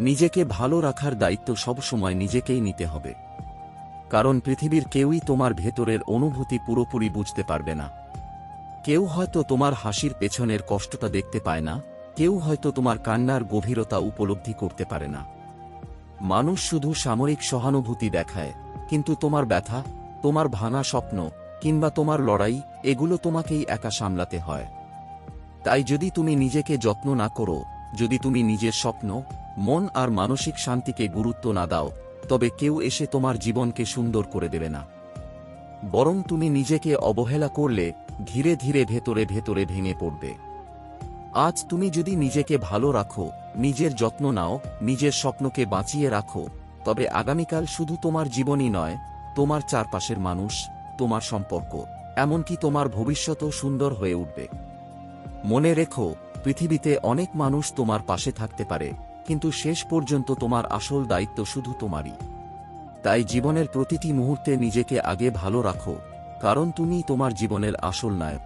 নিজেকে ভালো রাখার দায়িত্ব সবসময় নিজেকেই নিতে হবে। কারণ পৃথিবীর কেউই তোমার ভেতরের অনুভূতি পুরোপুরি বুঝতে পারবে না। কেউ হয়তো তোমার হাসির পেছনের কষ্টটা দেখতে পায় না, কেউ হয়তো তোমার কান্নার গভীরতা উপলব্ধি করতে পারে না। মানুষ শুধু সাময়িক সহানুভূতি দেখায়, কিন্তু তোমার ব্যথা, তোমার ভাঙা স্বপ্ন কিংবা তোমার লড়াই, এগুলো তোমাকেই একা সামলাতে হয়। তাই যদি তুমি নিজেকে যত্ন না করো, যদি তুমি নিজের স্বপ্ন, মন আর মানসিক শান্তিকে গুরুত্ব না দাও, তবে কেউ এসে তোমার জীবনকে সুন্দর করে দেবে না। বরং তুমি নিজেকে অবহেলা করলে ধীরে ধীরে ভেতরে ভেতরে ভেঙে পড়বে। আজ তুমি যদি নিজেকে ভালো রাখো, নিজের যত্ন নাও, নিজের স্বপ্নকে বাঁচিয়ে রাখো, তবে আগামীকাল শুধু তোমার জীবনই নয়, তোমার চারপাশের মানুষ, তোমার সম্পর্ক, এমনকি তোমার ভবিষ্যতও সুন্দর হয়ে উঠবে। মনে রেখো, পৃথিবীতে অনেক মানুষ তোমার পাশে থাকতে পারে, কিন্তু শেষ পর্যন্ত তোমার আসল দায়িত্ব শুধু তোমারই। তাই জীবনের প্রতিটি মুহূর্তে নিজেকে আগে ভালো রাখো, কারণ তুমিই তোমার জীবনের আসল নায়ক।